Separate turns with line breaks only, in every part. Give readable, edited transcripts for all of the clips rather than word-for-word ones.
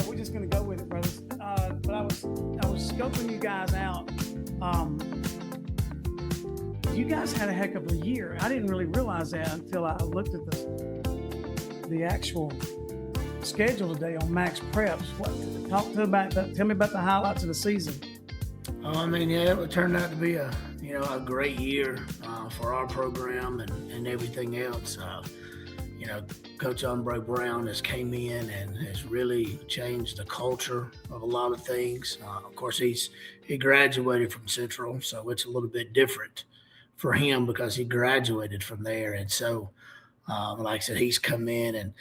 we're just going to go with it, brothers. But I was scoping you guys out. You guys had a heck of a year. I didn't really realize that until I looked at the actual schedule today on Max Preps. Tell me about the highlights of the season.
I mean, yeah, it turned out to be a great year for our program and everything else. Coach Heartbreak Brown has came in and has really changed the culture of a lot of things. Of course, he graduated from Central, so it's a little bit different for him because he graduated from there. And so, like I said, he's come in and,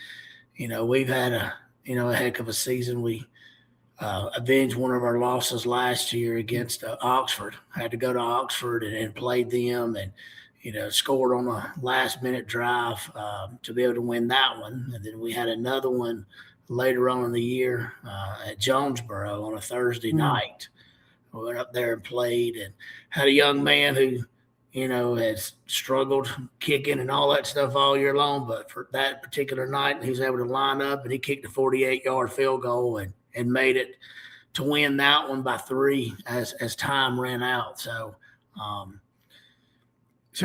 we've had a heck of a season. We avenged one of our losses last year against Oxford. Had to go to Oxford and played them and, scored on a last-minute drive to be able to win that one. And then we had another one later on in the year at Jonesboro on a Thursday night. We went up there and played and had a young man who, has struggled kicking and all that stuff all year long. But for that particular night, he was able to line up and he kicked a 48-yard field goal and made it to win that one by 3 as time ran out. So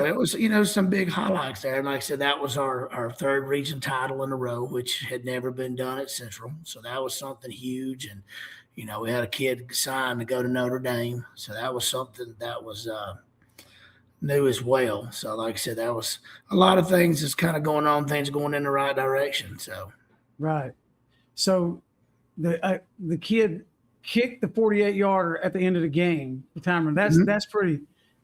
it was, some big highlights there. And like I said, that was our third region title in a row, which had never been done at Central. So that was something huge. And, we had a kid signed to go to Notre Dame. So that was something that was new as well. So like I said, that was a lot of things that's kind of going on, things going in the right direction. So.
Right. So the kid kicked the 48-yarder at the end of the game, the timer.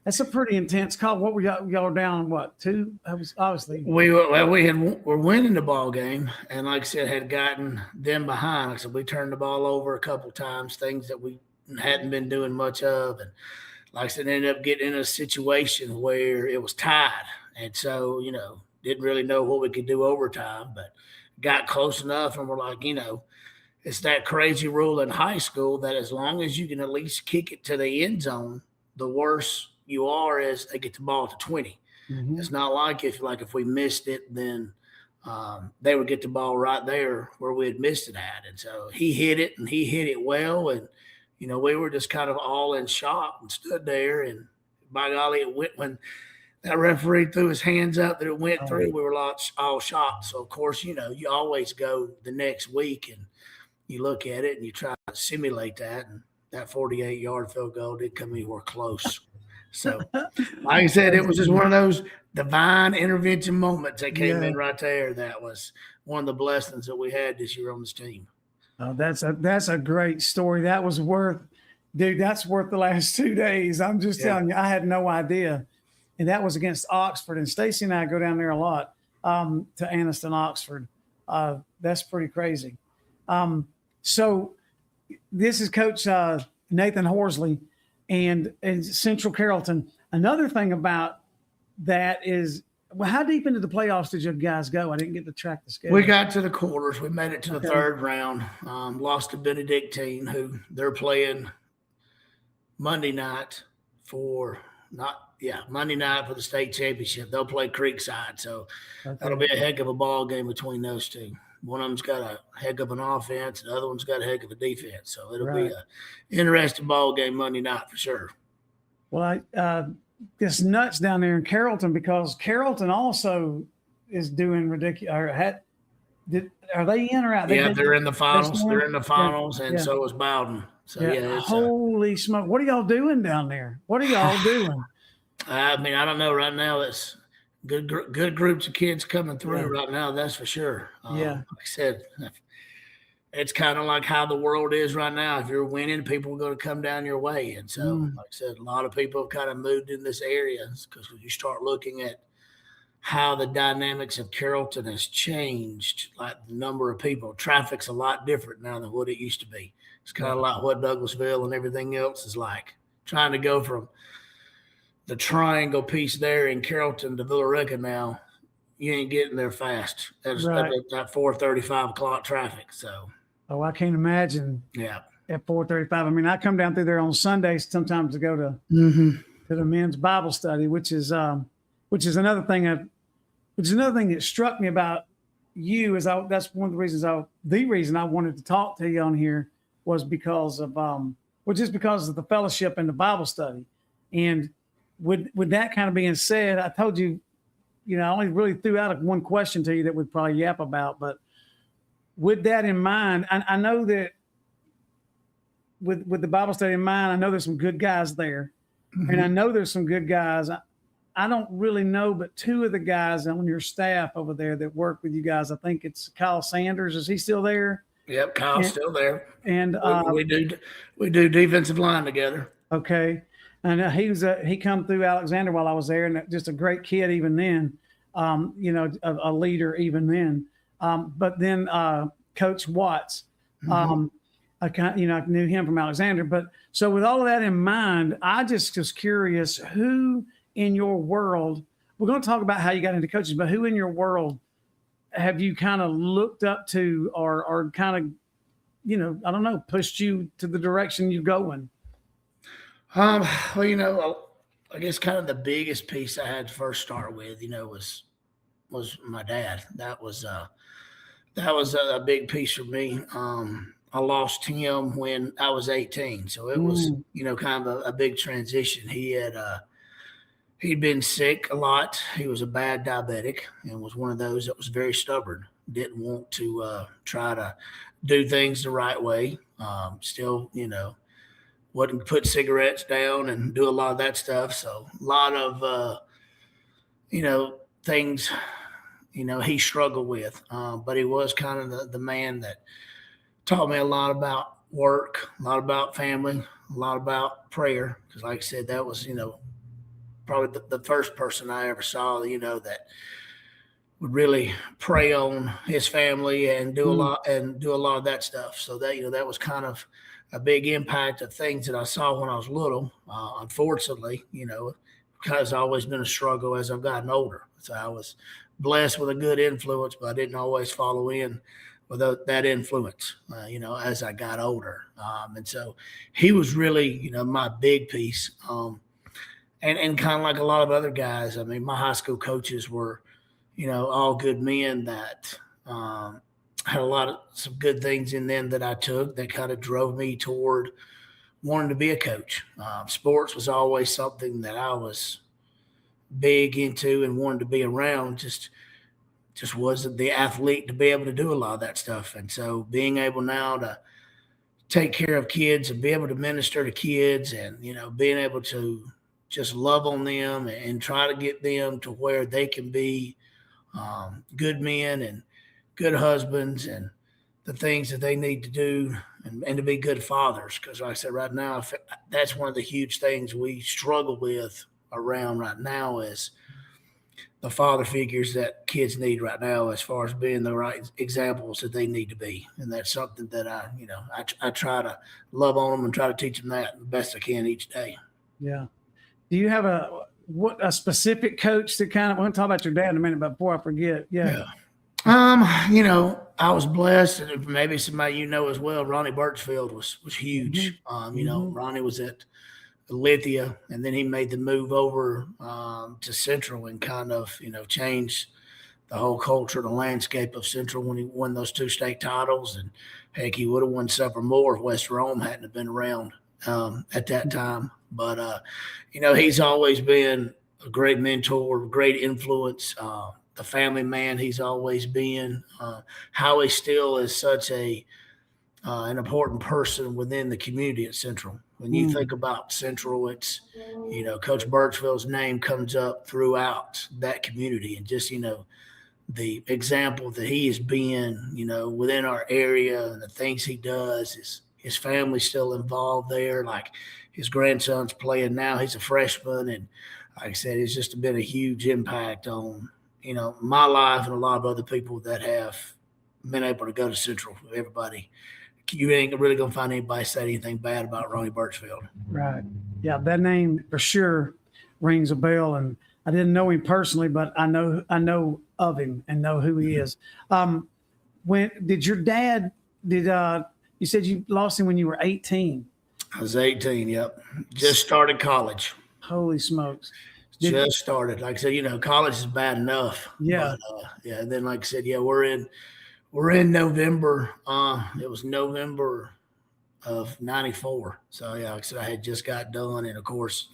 That's a pretty intense call. What were y'all down? What, 2? That was obviously
we're winning the ball game, and like I said, had gotten them behind. So we turned the ball over a couple times, things that we hadn't been doing much of, and like I said, ended up getting in a situation where it was tied, and so didn't really know what we could do overtime, but got close enough, and we're like, it's that crazy rule in high school that as long as you can at least kick it to the end zone, the worse you are is they get the ball to 20. Mm-hmm. It's not like if we missed it, then they would get the ball right there where we had missed it at. And so he hit it, and he hit it well. And, we were just kind of all in shock and stood there. And by golly, it went when that referee threw his hands up that it went through. We were all shocked. So, of course, you always go the next week and you look at it and you try to simulate that. And that 48-yard field goal didn't come anywhere close. So, like I said, it was just one of those divine intervention moments that came in right there. That was one of the blessings that we had this year on this team.
Oh, that's a great story. That was worth the last 2 days. I'm just telling you, I had no idea. And that was against Oxford. And Stacy and I go down there a lot to Anniston, Oxford. That's pretty crazy. So this is Coach Nathan Horsley and Central Carrollton. Another thing about that is, how deep into the playoffs did you guys go? I didn't get to track the schedule.
We got to the quarters. We made it to the third round. Lost to Benedictine, who they're playing Monday night for the state championship. They'll play Creekside, so that'll be a heck of a ball game between those two. One of them's got a heck of an offense, the other one's got a heck of a defense. So it'll be an interesting ball game Monday night for sure.
Well, it's nuts down there in Carrollton because Carrollton also is doing ridiculous. Are they in or out?
They're in the finals. They're in the finals, and so is Bowden. So
holy smoke! What are y'all doing down there? What are y'all doing?
I mean, I don't know. Right now, it's good groups of kids coming through right now. That's for sure. Like I said, it's kind of like how the world is right now. If you're winning, people are going to come down your way. And so, like I said, a lot of people have kind of moved in this area because when you start looking at how the dynamics of Carrollton has changed, like the number of people, traffic's a lot different now than what it used to be. It's kind of like what Douglasville and everything else is like. Trying to go from the triangle piece there in Carrollton to Villa Rica now, you ain't getting there fast. That's that 4:35 o'clock traffic. So.
Oh, I can't imagine.
Yeah.
At 4:35. I mean, I come down through there on Sundays sometimes to go to the men's Bible study, which is another thing that struck me about that's one of the reasons the reason I wanted to talk to you on here was because of just because of the fellowship and the Bible study. And with that kind of being said, I told you, I only really threw out one question to you that we'd probably yap about, but with that in mind, I know that with the Bible study in mind, I know there's some good guys there. Mm-hmm. And I know there's some good guys. I don't really know, but two of the guys on your staff over there that work with you guys, I think it's Kyle Sanders. Is he still there?
Yep, Kyle's still there.
And
we do defensive line together.
Okay. And he come through Alexander while I was there, and just a great kid even then, a leader even then. But then Coach Watts, mm-hmm. I knew him from Alexander. But so with all of that in mind, I just was curious, who in your world, we're going to talk about how you got into coaches, but who in your world have you kind of looked up to or kind of, I don't know, pushed you to the direction you're going?
Well, I guess kind of the biggest piece I had to first start with, was my dad. That was a big piece for me. I lost him when I was 18. So it was, kind of a big transition. He'd been sick a lot. He was a bad diabetic and was one of those that was very stubborn. Didn't want to try to do things the right way. Still, wouldn't put cigarettes down and do a lot of that stuff. So a lot of, things, he struggled with. But he was kind of the man that taught me a lot about work, a lot about family, a lot about prayer. Because like I said, that was, probably the first person I ever saw, that would really prey on his family and do a lot of that stuff. So that, that was kind of a big impact of things that I saw when I was little. Unfortunately, because it's always been a struggle as I've gotten older. So I was blessed with a good influence, but I didn't always follow in with that influence, as I got older. And so he was really, my big piece. And kind of like a lot of other guys, I mean, my high school coaches were, all good men that had some good things in them that I took that kind of drove me toward wanting to be a coach. Sports was always something that I was big into and wanted to be around. Just wasn't the athlete to be able to do a lot of that stuff. And so being able now to take care of kids and be able to minister to kids and, being able to just love on them and try to get them to where they can be good men and good husbands and the things that they need to do and to be good fathers. Because like I said, right now, that's one of the huge things we struggle with around right now is the father figures that kids need right now as far as being the right examples that they need to be. And that's something that I try to love on them and try to teach them that the best I can each day.
Yeah. Do you have a specific coach that kind of, we're going to talk about your dad in a minute, but before I forget. Yeah.
I was blessed, and maybe somebody as well, Ronnie Birchfield was huge.
Mm-hmm.
Ronnie was at Lithia, and then he made the move over to Central and kind of, changed the whole culture, the landscape of Central when he won those 2 state titles. And heck, he would have won several more if West Rome hadn't have been around at that time. But, he's always been a great mentor, great influence, the family man he's always been. Howie still is such an important person within the community at Central. When you think about Central, it's, Coach Birchfield's name comes up throughout that community. And just, the example that he has been, within our area and the things he does, his family's still involved there. Like his grandson's playing now. He's a freshman. And like I said, it's just been a huge impact on, my life and a lot of other people that have been able to go to Central. Everybody, you ain't really going to find anybody say anything bad about Ronnie Birchfield.
Right. Yeah, that name for sure rings a bell. And I didn't know him personally, but I know of him and know who he is. When did your dad, you said you lost him when you were 18?
I was 18, yep. Just started college.
Holy smokes.
Just started. Like I said, college is bad enough.
Yeah.
But yeah. And then, like I said, we're in November. It was November of '94. So yeah, like I said, I had just got done, and of course,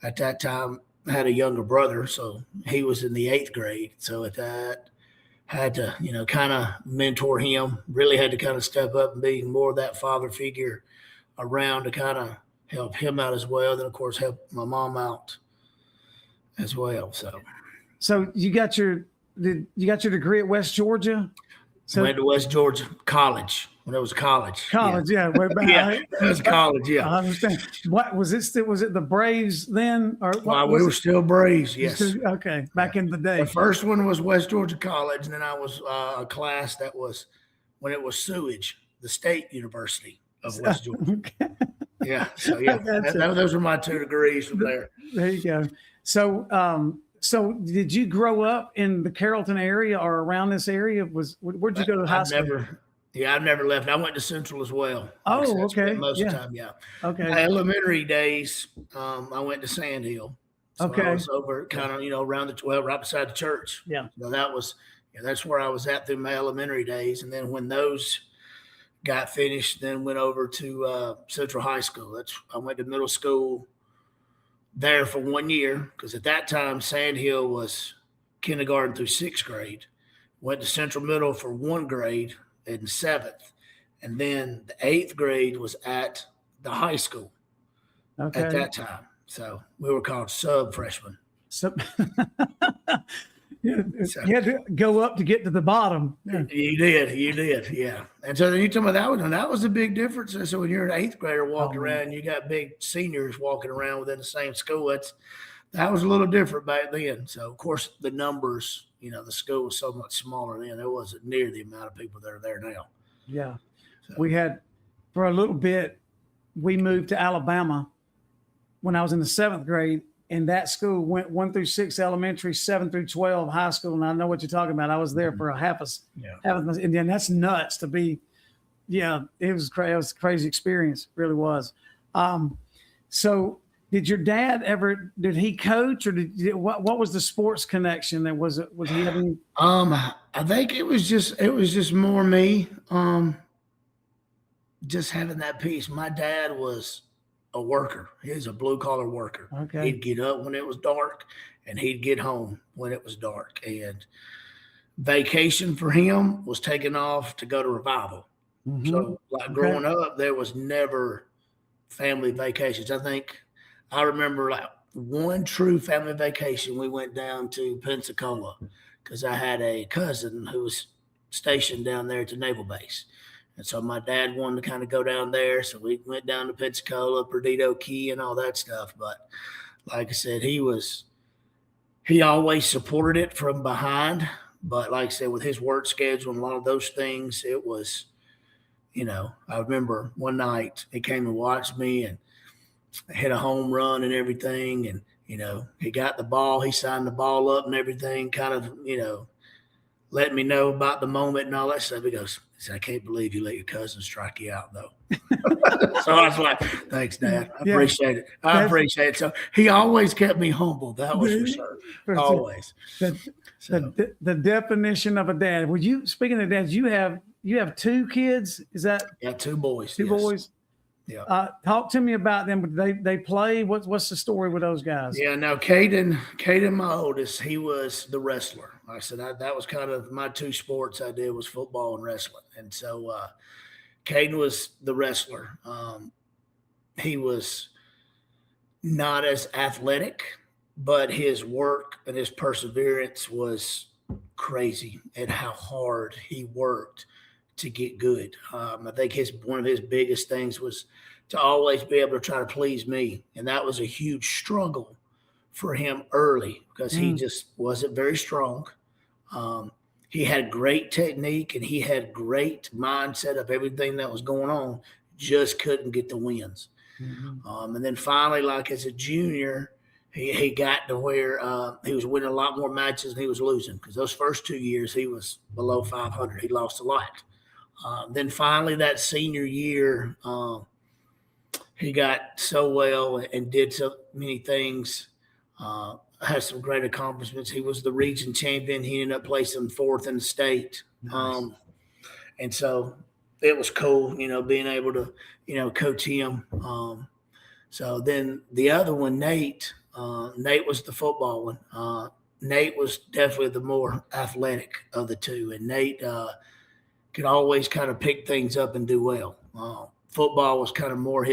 at that time I had a younger brother, so he was in the 8th grade. So at that, had to kind of mentor him. Really had to kind of step up and be more of that father figure around to kind of help him out as well. Then of course help my mom out as well.
So you got your degree at West Georgia? So
went to West Georgia College when it was college.
Yeah, way back.
Yeah, it was college. Yeah,
I understand. What was it? Still, was it the Braves then, or what?
We were still Braves. Yes.
Okay, back in the day.
The first one was West Georgia College, and then I was a class that was when it was Sewage, the State University of West Georgia.
Okay.
Yeah. So yeah, those were my 2 degrees from there.
There you go. So did you grow up in the Carrollton area or around this area? Where'd you go to high school?
I've never left. I went to Central as well.
Oh, okay.
Most of the time, yeah.
Okay.
My elementary days, I went to Sand Hill. So
okay.
I was over kind of, around right beside the church.
Yeah.
So that's where I was at through my elementary days. And then when those got finished, then went over to Central High School. I went to middle school there for 1 year, because at that time Sand Hill was kindergarten through 6th grade. Went to Central Middle for 1 grade in 7th, and then the 8th grade was at the high school at that time. So we were called sub freshmen.
So you had to go up to get to the bottom.
Yeah. You did, yeah. And so then you told me that was a big difference. And so when you're an 8th grader walking around, you got big seniors walking around within the same school. That was a little different back then. So of course the numbers, the school was so much smaller then. There wasn't near the amount of people that are there now.
Yeah.
So.
We had, for a little bit, we moved to Alabama when I was in the 7th grade. And that school went 1 through 6 elementary, 7 through 12 high school. And I know what you're talking about. I was there for and then that's nuts to be. Yeah, it was crazy. It was a crazy experience. It really was. So did your dad did he coach, or what was the sports connection? Was he having?
I think it was just more me. Just having that piece. My dad was a worker. He's a blue collar worker.
Okay.
He'd get up when it was dark, and he'd get home when it was dark. And vacation for him was taking off to go to revival. Mm-hmm. So like growing up, there was never family vacations. I remember like one true family vacation. We went down to Pensacola because I had a cousin who was stationed down there at the naval base. And so my dad wanted to kind of go down there. So we went down to Pensacola, Perdido Key, and all that stuff. But like I said, he always supported it from behind. But like I said, with his work schedule and a lot of those things, it was, I remember one night he came and watched me and hit a home run and everything. And, he got the ball, he signed the ball up and everything, kind of, letting me know about the moment and all that stuff. He goes, I can't believe you let your cousin strike you out, though. So I was like, thanks, Dad. I appreciate it. I appreciate it. So he always kept me humble. That was for sure. Always.
The definition of a dad. Speaking of dads, you have 2 kids? Is that?
Yeah, 2 boys.
2 boys?
Yeah.
Talk to me about them. They play. What's the story with those guys?
Yeah. Now, Caden, my oldest, he was the wrestler. Like I said, that was kind of my 2 sports I did was football and wrestling. And so Caden was the wrestler. He was not as athletic, but his work and his perseverance was crazy at how hard he worked to get good. I think one of his biggest things was to always be able to try to please me. And that was a huge struggle for him early because he just wasn't very strong. He had great technique and he had great mindset of everything that was going on, just couldn't get the wins. Mm-hmm. And then finally, like as a junior, he got to where he was winning a lot more matches than he was losing, because those first 2 years he was below 500. He lost a lot. Then finally that senior year, he got so well and did so many things Has some great accomplishments. He was the region champion. He ended up placing 4th in the state.
Nice.
And so it was cool, being able to, coach him. So then the other one, Nate was the football one. Nate was definitely the more athletic of the two. And Nate could always kind of pick things up and do well. Football was kind of more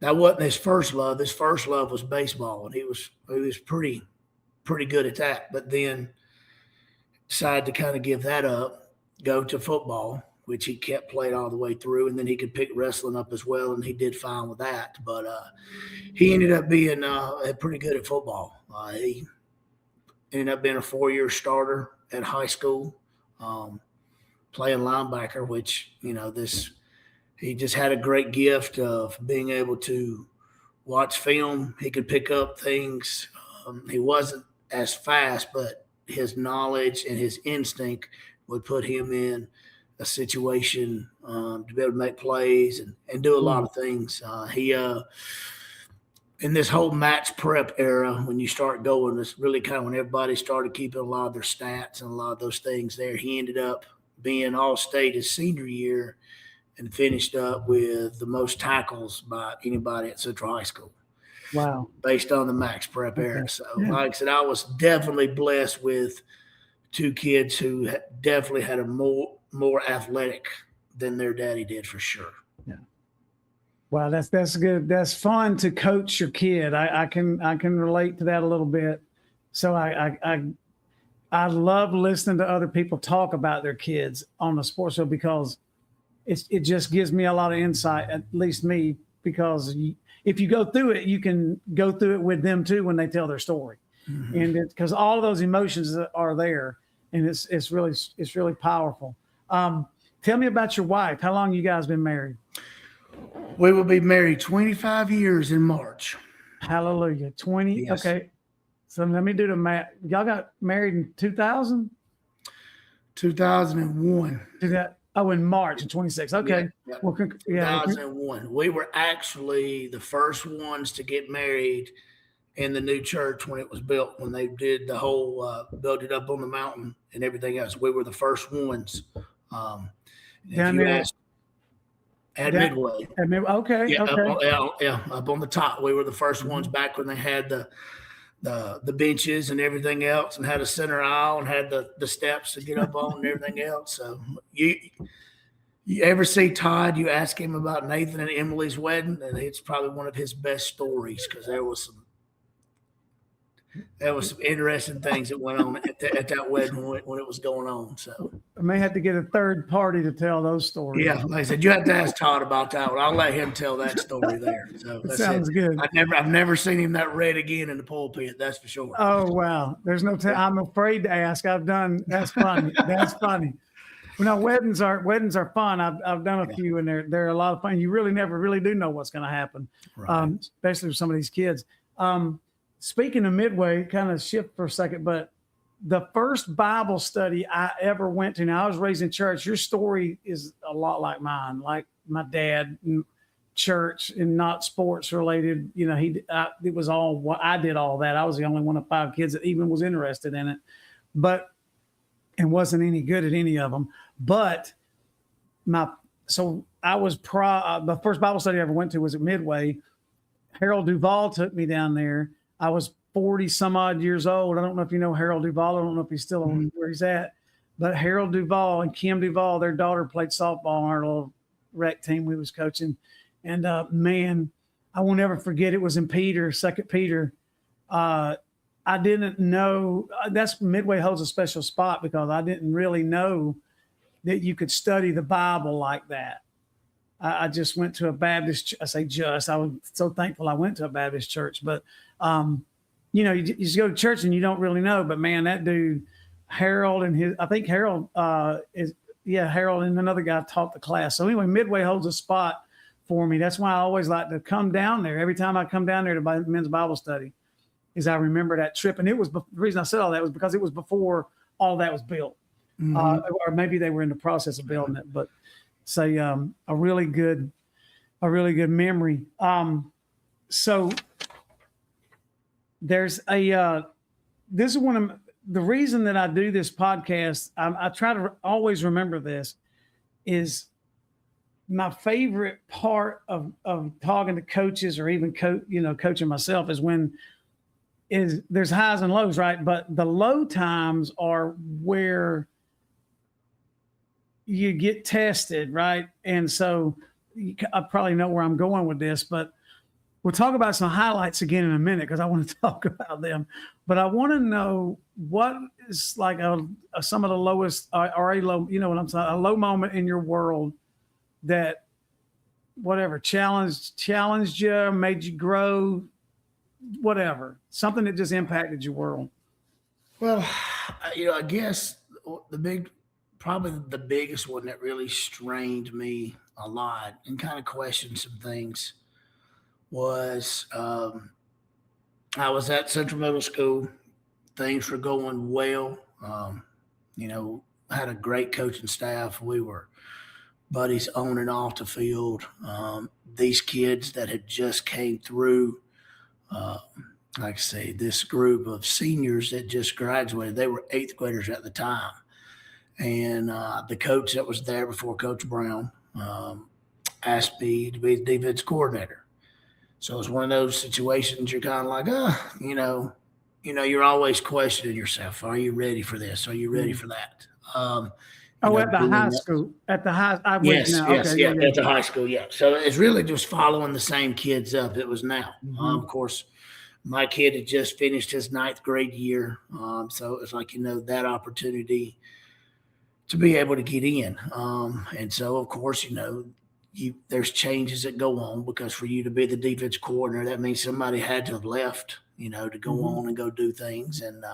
that wasn't his first love. His first love was baseball, and he was pretty good at that. But then decided to kind of give that up, go to football, which he kept playing all the way through, and then he could pick wrestling up as well, and he did fine with that. But he ended up being pretty good at football. He ended up being a 4-year starter at high school, playing linebacker, which, he just had a great gift of being able to watch film. He could pick up things. He wasn't as fast, but his knowledge and his instinct would put him in a situation to be able to make plays and do a lot of things. He in this whole match prep era, when you start going, it's really kind of when everybody started keeping a lot of their stats and a lot of those things there. He ended up being all-state his senior year and finished up with the most tackles by anybody at Central High School.
Wow.
Based on the max prep era. So, like I said, I was definitely blessed with 2 kids who definitely had a more athletic than their daddy did, for sure.
Yeah. Wow, that's good. That's fun to coach your kid. I can relate to that a little bit. So I love listening to other people talk about their kids on the sports show, because it just gives me a lot of insight, at least me, because if you go through it, you can go through it with them too when they tell their story. Mm-hmm. And because all of those emotions are there, and it's really powerful. Tell me about your wife. How long you guys been married?
We will be married 25 years in March.
Hallelujah. 20. Yes. Okay. So let me do the math. Y'all got married in 2000?
2001.
In March of 26. Okay.
Yeah.
Well,
2001. We were actually the first ones to get married in the new church when it was built, when they did the whole built it up on the mountain and everything else. We were the first ones.
Down there
at Midway.
Okay.
Yeah,
okay.
Up on the top. We were the first ones back when they had the benches and everything else, and had a center aisle and had the steps to get up on and everything else. So you ever see Todd, you ask him about Nathan and Emily's wedding, and it's probably one of his best stories, because there was some interesting things that went on at that wedding when it was going on. So
I may have to get a third party to tell those stories.
Yeah, like I said, you have to ask Todd about that one. I'll let him tell that story there. So
that sounds good.
I've never seen him that red again in the pulpit. That's for sure.
Oh wow, there's no. I'm afraid to ask. That's funny. That's funny. Well, no, weddings are fun. I've done a few, and they're a lot of fun. You really never really do know what's going to happen, right. Especially with some of these kids. Speaking of Midway, kind of shift for a second, but the first Bible study I ever went to, now I was raised in church. Your story is a lot like mine, like my dad, church and not sports related. It was all what I did, all that. I was the only one of 5 kids that even was interested in it, and wasn't any good at any of them. But so I was the first Bible study I ever went to was at Midway. Harold Duvall took me down there. I was 40 some odd years old. I don't know if you know Harold Duvall. I don't know if he's still on where he's at, but Harold Duvall and Kim Duvall, their daughter, played softball on our little rec team we was coaching. And man, I will never forget. It was in Peter, 2 Peter. I didn't know that's Midway holds a special spot, because I didn't really know that you could study the Bible like that. I just went to a Baptist. I was so thankful I went to a Baptist church, but you just go to church and you don't really know. But man, that dude, Harold, and Harold Harold and another guy taught the class. So anyway, Midway holds a spot for me. That's why I always like to come down there. Every time I come down there to men's Bible study, is I remember that trip. And the reason I said all that was because it was before all that was built, or maybe they were in the process of building it. But say a really good memory. So There's a this is one of the reason that I do this podcast. I try to always remember this is my favorite part of talking to coaches or even coaching myself is when there's highs and lows, right? But the low times are where you get tested, right? And so I probably know where I'm going with this, but we'll talk about some highlights again in a minute because I want to talk about them. But I want to know what is like some of the lowest or a low, you know what I'm saying, a low moment in your world that whatever challenged you, made you grow, whatever, something that just impacted your world.
Well, I guess probably the biggest one that really strained me a lot and kind of questioned some things was I was at Central Middle School. Things were going well. Had a great coaching staff. We were buddies on and off the field. These kids that had just came through, like I say, this group of seniors that just graduated, they were 8th graders at the time. And the coach that was there before, Coach Brown, asked me to be the defense coordinator. So it's one of those situations you're kind of like, you're always questioning yourself. Are you ready for this? Are you ready for that?
At the high school. At the high,
yes, at the high school, yeah. So it's really just following the same kids up. It was now. Of course, my kid had just finished his 9th grade year, so it's like that opportunity to be able to get in, and so of course there's changes that go on because for you to be the defense coordinator, that means somebody had to have left, to go on and go do things. And,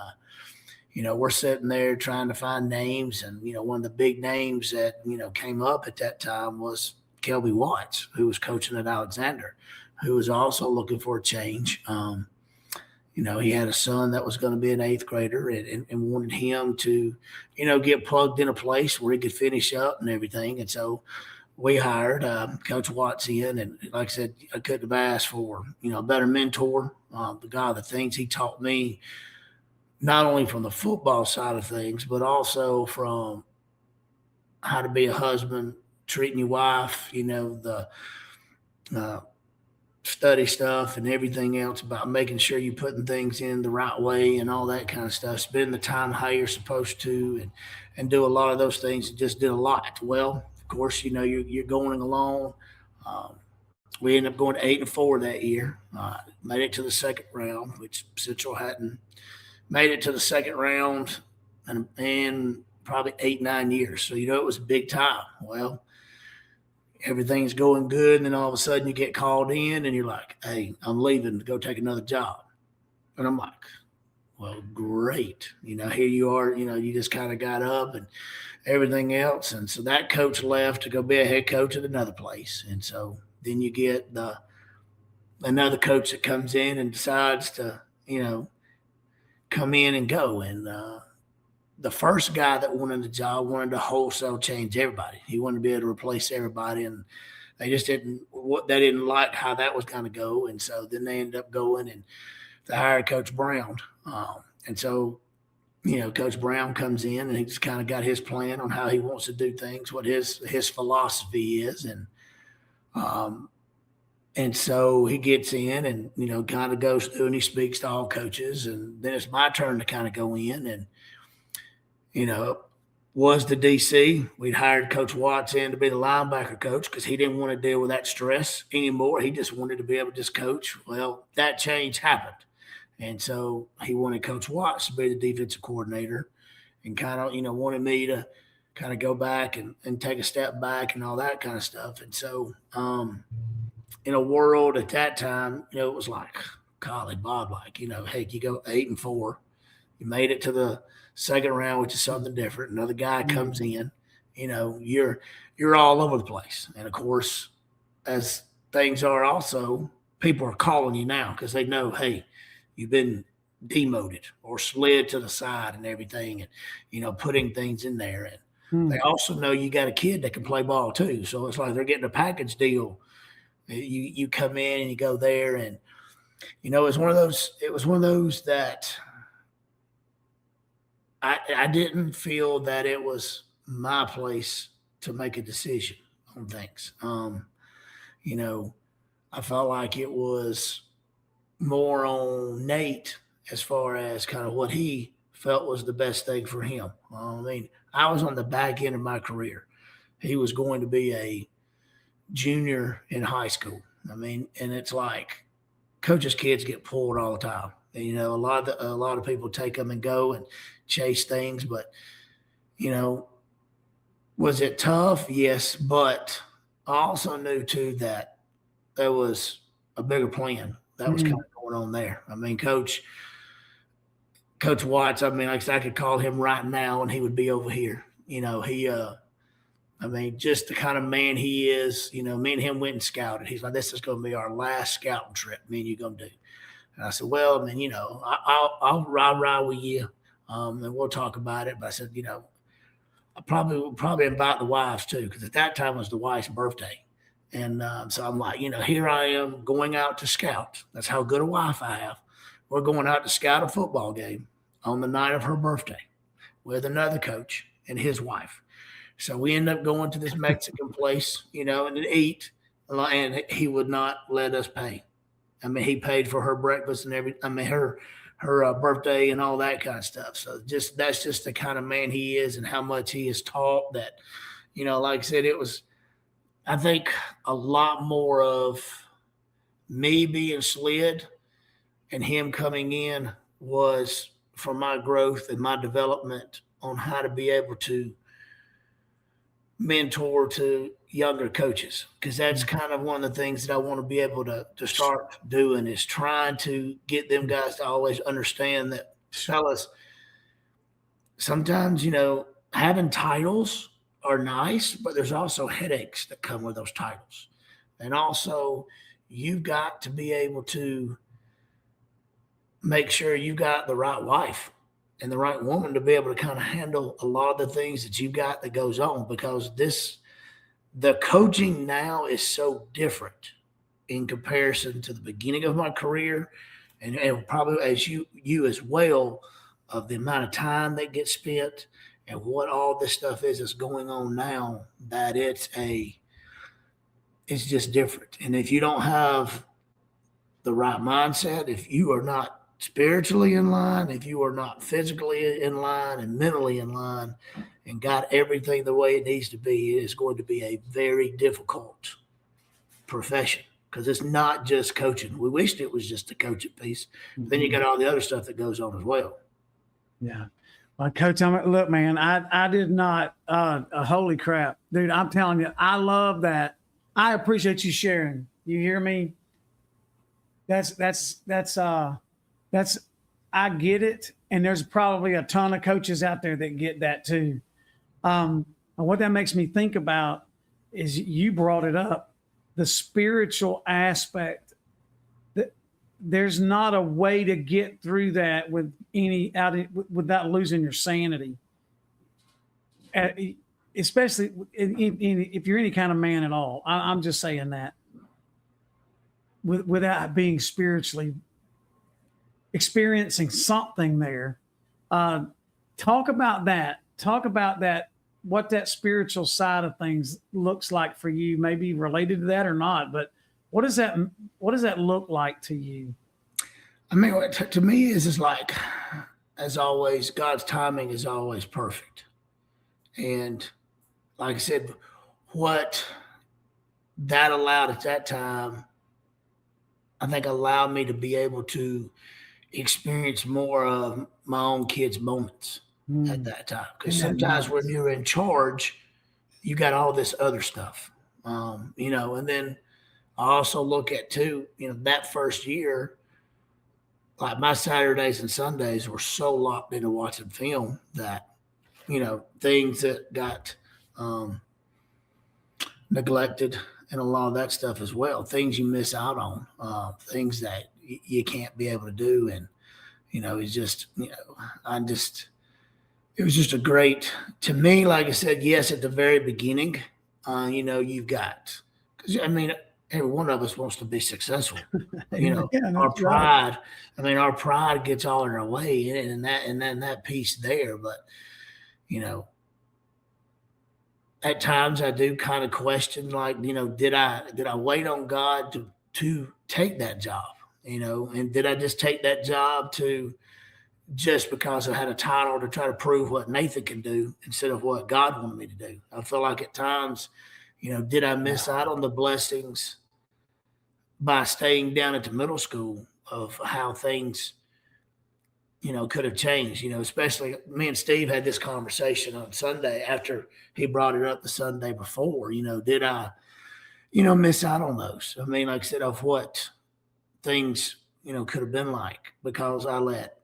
we're sitting there trying to find names. And, one of the big names that, came up at that time was Kelby Watts, who was coaching at Alexander, who was also looking for a change. He had a son that was going to be an 8th grader and wanted him to, get plugged in a place where he could finish up and everything. And so we hired Coach Watts in, and like I said, I couldn't have asked for, a better mentor. The things he taught me, not only from the football side of things, but also from how to be a husband, treating your wife, the study stuff and everything else about making sure you're putting things in the right way and all that kind of stuff, spending the time how you're supposed to and do a lot of those things. It just did a lot. Well, of course, you're going along. We ended up going to 8-4 that year. Made it to the second round, which Central hadn't made it to the second round in probably 8-9 years. So, it was a big time. Well, everything's going good, and then all of a sudden you get called in and you're like, hey, I'm leaving to go take another job. And I'm like, well, great. Here you are, you just kind of got up and everything else. And so that coach left to go be a head coach at another place. And so then you get another coach that comes in and decides to, come in and go. And the first guy that wanted the job wanted to wholesale change everybody. He wanted to be able to replace everybody. And they just didn't like how that was going to go. And so then they ended up going and they hired Coach Brown. And so, Coach Brown comes in and he's kind of got his plan on how he wants to do things, what his philosophy is. And so he gets in and, kind of goes through and he speaks to all coaches. And then it's my turn to kind of go in and, was the DC. We'd hired Coach Watts in to be the linebacker coach because he didn't want to deal with that stress anymore. He just wanted to be able to just coach. Well, that change happened. And so he wanted Coach Watts to be the defensive coordinator and kind of, wanted me to kind of go back and take a step back and all that kind of stuff. And so in a world at that time, it was like, golly, Bob, hey, you go 8-4. You made it to the second round, which is something different. Another guy comes in, you're all over the place. And of course, as things are also, people are calling you now because they know, hey, you've been demoted or slid to the side and everything and, putting things in there. And they also know you got a kid that can play ball too. So it's like they're getting a package deal. You come in and you go there and You know, it was one of those that I didn't feel that it was my place to make a decision on things. You know, I felt like it was more on Nate as far as kind of what he felt was the best thing for him. I mean, I was on the back end of my career. He was going to be a junior in high school. I mean, and it's like coaches' kids get pulled all the time. And, you know, a lot of people take them and go and chase things, but you know, was it tough? Yes, but I also knew too that there was a bigger plan that was kind
Mm.
of going on there. I mean, Coach Watts. I mean, like I said, I could call him right now and he would be over here. You know, I mean, just the kind of man he is. You know, me and him went and scouted. He's like, this is going to be our last scouting trip. Me and you going to do. And I said, well, I mean, you know, I'll ride with you, and we'll talk about it. But I said, you know, I probably invite the wives too, because at that time was the wife's birthday. And so I'm like, you know, here I am going out to scout. That's how good a wife I have. We're going out to scout a football game on the night of her birthday with another coach and his wife. So we end up going to this Mexican place, you know, and eat, and he would not let us pay. I mean, he paid for her breakfast and everything. I mean, her birthday and all that kind of stuff. So that's just the kind of man he is and how much he is taught that, you know, like I said, it was, I think, a lot more of me being slid and him coming in was for my growth and my development on how to be able to mentor to younger coaches, because that's kind of one of the things that I want to be able to start doing is trying to get them guys to always understand that, fellas, sometimes, you know, having titles are nice, but there's also headaches that come with those titles. And also, you've got to be able to make sure you got the right wife and the right woman to be able to kind of handle a lot of the things that you've got that goes on, because the coaching now is so different in comparison to the beginning of my career, and probably as you as well, of the amount of time that gets spent and what all this stuff is that's going on now, that it's just different. And if you don't have the right mindset, if you are not spiritually in line, if you are not physically in line and mentally in line and got everything the way it needs to be, it is going to be a very difficult profession, because it's not just coaching. We wished it was just the coaching piece. But then you got all the other stuff that goes on as well.
Yeah. Well, Coach, look, man, I did not, holy crap, dude, I'm telling you, I love that. I appreciate you sharing. You hear me? That's I get it. And there's probably a ton of coaches out there that get that too. And what that makes me think about is you brought it up, the spiritual aspect. That there's not a way to get through that without losing your sanity. Especially if you're any kind of man at all. I'm just saying that without being spiritually experiencing something there. Talk about that. What that spiritual side of things looks like for you, maybe related to that or not, but what does that look like to you?
I mean, to me, is just like, as always, God's timing is always perfect. And like I said, what that allowed at that time, I think allowed me to be able to experience more of my own kids' moments at that time. Because sometimes when you're in charge, you got all this other stuff, you know. And then I also look at too, you know, that first year, like my Saturdays and Sundays were so locked into watching film that, you know, things that got neglected and a lot of that stuff as well, things you miss out on, things that you can't be able to do. And, you know, it's just, you know, it was just a great, to me, like I said, yes, at the very beginning, you know, you've got, because I mean, every one of us wants to be successful.
Yeah,
Our
that's right.
pride, our pride gets all in our way, and then that piece there. But, at times I do kind of question, like, did I wait on God to take that job? And did I just take that job just because I had a title to try to prove what Nathan can do instead of what God wanted me to do? I feel like at times, did I miss out on the blessings by staying down at the middle school of how things, could have changed, especially me and Steve had this conversation on Sunday after he brought it up the Sunday before. Did I, miss out on those? I mean, like I said, of what things, could have been like because I let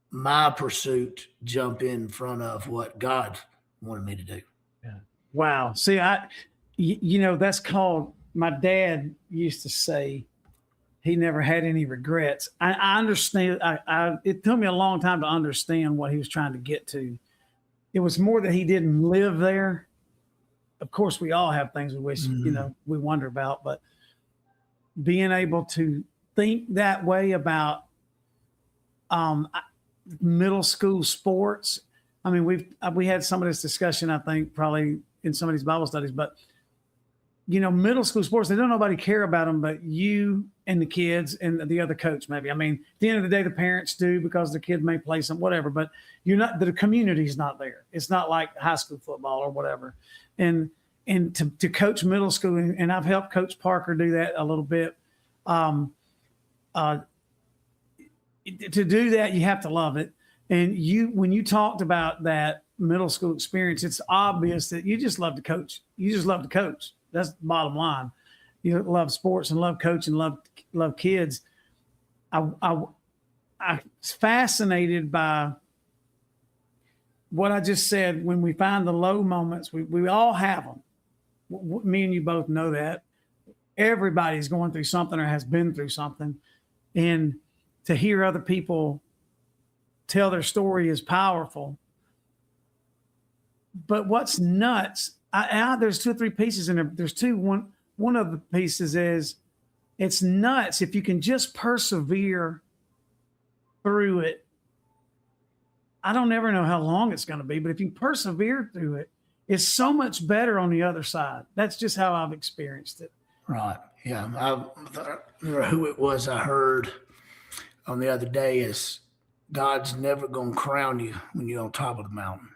my pursuit jump in front of what God wanted me to do.
Yeah. Wow. See, that's called, my dad used to say he never had any regrets. I understand. It took me a long time to understand what he was trying to get to. It was more that he didn't live there. Of course, we all have things we wish, we wonder about, but being able to think that way about middle school sports. I mean, we had some of this discussion, I think, probably in some of these Bible studies, but middle school sports, they don't nobody care about them, but you and the kids and the other coach, maybe. I mean, at the end of the day, the parents do because the kid may play some, whatever, but the community's not there. It's not like high school football or whatever. And to coach middle school, and I've helped Coach Parker do that a little bit. To do that, you have to love it. And when you talked about that middle school experience, it's obvious that you just love to coach. You just love to coach. That's the bottom line. You love sports and love coaching, love kids. I was fascinated by what I just said. When we find the low moments, we all have them. Me and you both know that. Everybody's going through something or has been through something. And to hear other people tell their story is powerful. But what's nuts, there's 2 or 3 pieces in there. There's two. One of the pieces is it's nuts if you can just persevere through it. I don't ever know how long it's going to be, but if you persevere through it, it's so much better on the other side. That's just how I've experienced it.
Right. Yeah. I remember who it was I heard on the other day is God's never going to crown you when you're on top of the mountain.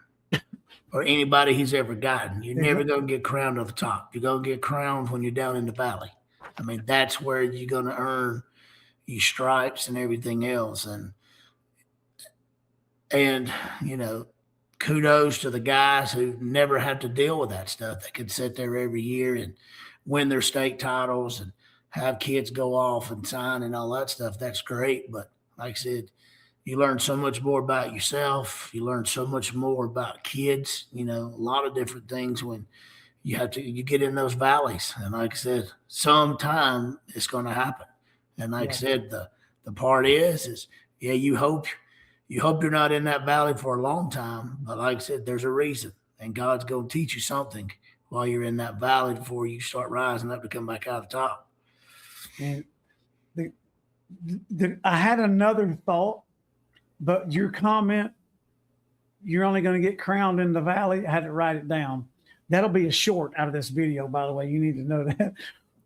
Or anybody he's ever gotten. You're never going to get crowned at the top. You're going to get crowned when you're down in the valley. I mean, that's where you're going to earn your stripes and everything else. And kudos to the guys who never have to deal with that stuff. They can sit there every year and win their state titles and have kids go off and sign and all that stuff. That's great. But like I said, you learn so much more about yourself. You learn so much more about kids, a lot of different things when you get in those valleys. And like I said, sometime it's going to happen. And like I said, the part is you hope you're not in that valley for a long time. But like I said, there's a reason. And God's going to teach you something while you're in that valley before you start rising up to come back out of the top.
And I had another thought. But your comment, you're only going to get crowned in the valley. I had to write it down. That'll be a short out of this video, by the way. You need to know that.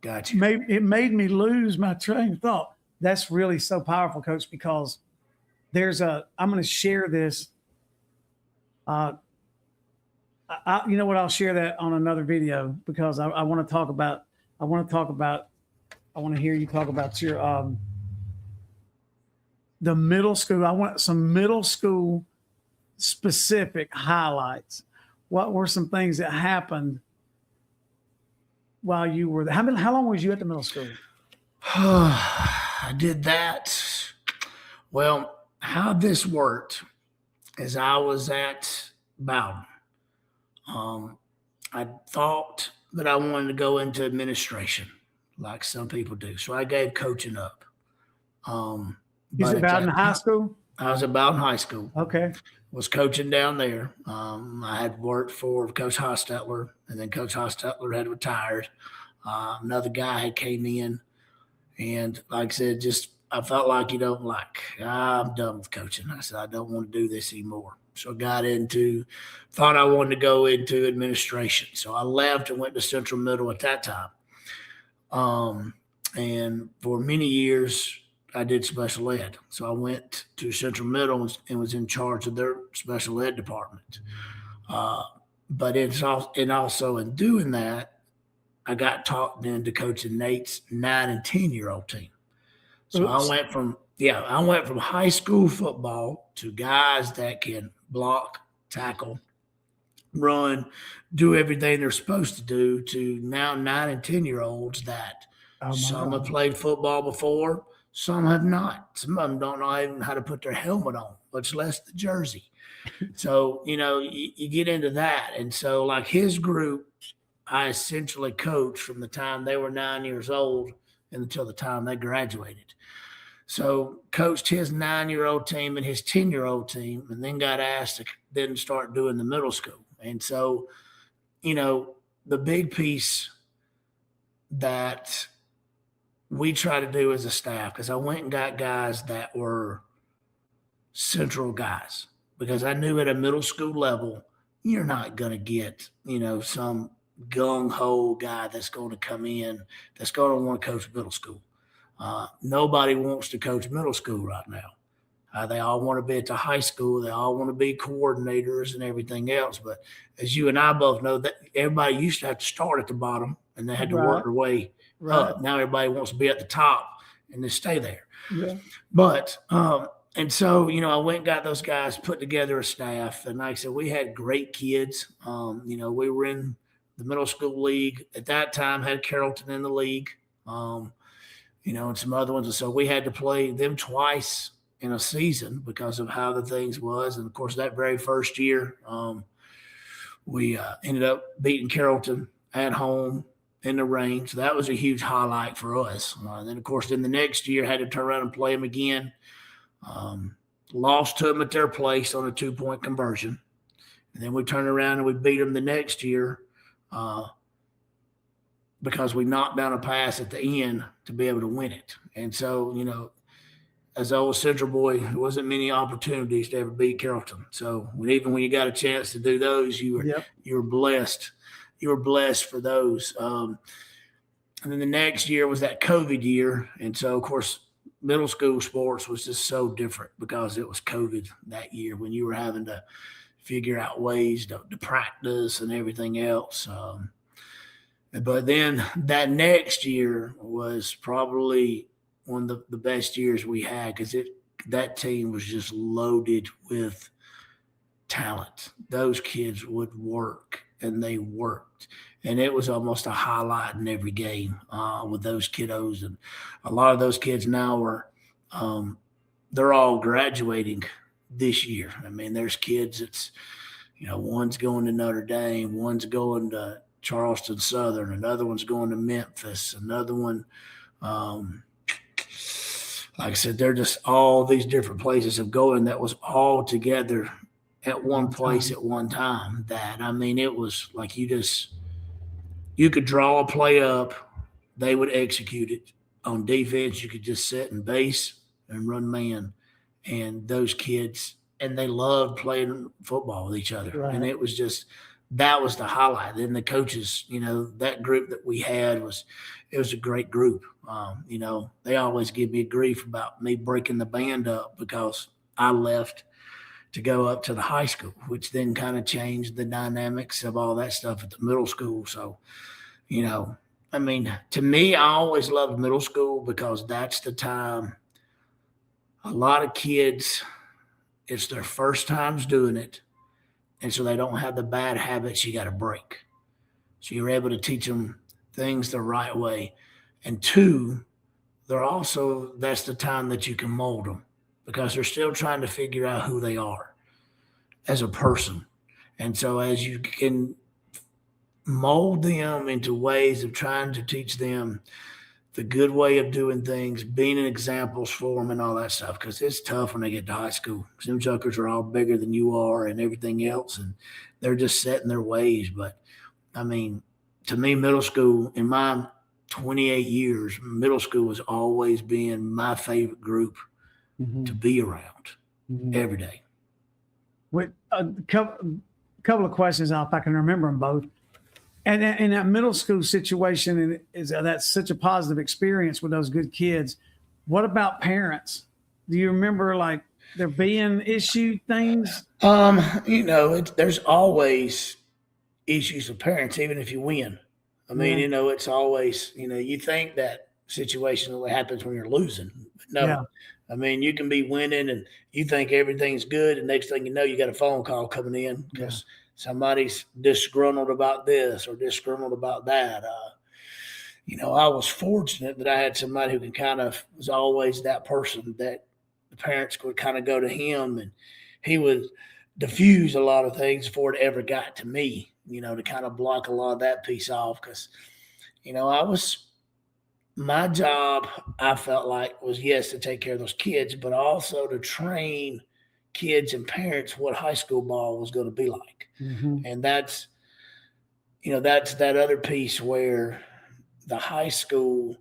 Gotcha.
It made me lose my train of thought. That's really so powerful, Coach, because I'm going to share this. You know what? I'll share that on another video because I want to talk about, I want to hear you talk about your, the middle school. I want some middle school specific highlights. What were some things that happened while you were there? How long was you at the middle school?
I did that. Well, how this worked is I was at Bowden. I thought that I wanted to go into administration like some people do. So I gave coaching up.
You was about in high school?
I was about in high school.
Okay.
Was coaching down there. I had worked for Coach Hostetler, and then Coach Hostetler had retired. Another guy had came in, and like I said, I felt like, I'm done with coaching. I said, I don't want to do this anymore. So I thought I wanted to go into administration. So I left and went to Central Middle at that time. And for many years, I did special ed. So I went to Central Middle and was in charge of their special ed department. But also in doing that, I got taught into coaching Nate's 9 and 10-year-old team. So I went from high school football to guys that can block, tackle, run, do everything they're supposed to do, to now 9 and 10-year-olds that some have played football before, some have not. Some of them don't know even how to put their helmet on, much less the jersey. So, you get into that. And so like his group, I essentially coached from the time they were 9 years old until the time they graduated. So coached his 9-year-old team and his 10-year-old team, and then got asked to then start doing the middle school. And so, the big piece that we try to do as a staff, because I went and got guys that were central guys, because I knew at a middle school level, you're not going to get, some gung-ho guy that's going to come in that's going to want to coach middle school. Nobody wants to coach middle school right now. They all want to be at the high school. They all want to be coordinators and everything else. But as you and I both know, that everybody used to have to start at the bottom and they had to work their way up. Now everybody wants to be at the top and then stay there.
Yeah.
But and so, I went and got those guys, put together a staff. And like I said, we had great kids. We were in the middle school league at that time, had Carrollton in the league, and some other ones. And so we had to play them twice in a season because of how the things was. And of course, that very first year, we ended up beating Carrollton at home in the rain. So that was a huge highlight for us. And then, of course, the next year had to turn around and play them again. Lost to them at their place on a 2-point conversion. And then we turned around and we beat them the next year because we knocked down a pass at the end to be able to win it. And so, as an old Central boy, there wasn't many opportunities to ever beat Carrollton. So even when you got a chance to do those, you were blessed. You were blessed for those. And then the next year was that COVID year. And so, of course, middle school sports was just so different because it was COVID that year when you were having to figure out ways to practice and everything else. But then that next year was probably one of the best years we had, because that team was just loaded with talent. Those kids would work, and they worked. And it was almost a highlight in every game with those kiddos. And a lot of those kids now they're all graduating this year. I mean, there's kids that's, one's going to Notre Dame, one's going to Charleston Southern, another one's going to Memphis, another one, like I said, they're just all these different places of going that was all together at one place at one time. It was like you could draw a play up, they would execute it. On defense, you could just sit in base and run man. And those kids, and they loved playing football with each other. Right. And it was that was the highlight. Then the coaches, that group that we had was a great group. They always give me grief about me breaking the band up because I left to go up to the high school, which then kind of changed the dynamics of all that stuff at the middle school. So, to me, I always loved middle school because that's the time a lot of kids, it's their first times doing it. And so they don't have the bad habits you got to break. So you're able to teach them things the right way. And two, that's the time that you can mold them because they're still trying to figure out who they are as a person. And so as you can mold them into ways of trying to teach them the good way of doing things, being an examples for them and all that stuff, because it's tough when they get to high school. Them jokers are all bigger than you are and everything else, and they're just set in their ways. But, to me, middle school, in my 28 years, middle school has always been my favorite group to be around every day.
With a couple of questions, if I can remember them both. And in that middle school situation, and that's such a positive experience with those good kids. What about parents? Do you remember like there being issue things?
There's always issues with parents, even if you win. I mean, it's always, you think that situation only happens when you're losing. But no.
Yeah.
I mean, you can be winning and you think everything's good, and next thing you know, you got a phone call coming in because somebody's disgruntled about this or disgruntled about that. I was fortunate that I had somebody who was always that person that the parents would kind of go to him, and he would diffuse a lot of things before it ever got to me, to kind of block a lot of that piece off. Because, my job, I felt like, was, yes, to take care of those kids, but also to train kids and parents what high school ball was going to be like. And that's that other piece where the high school,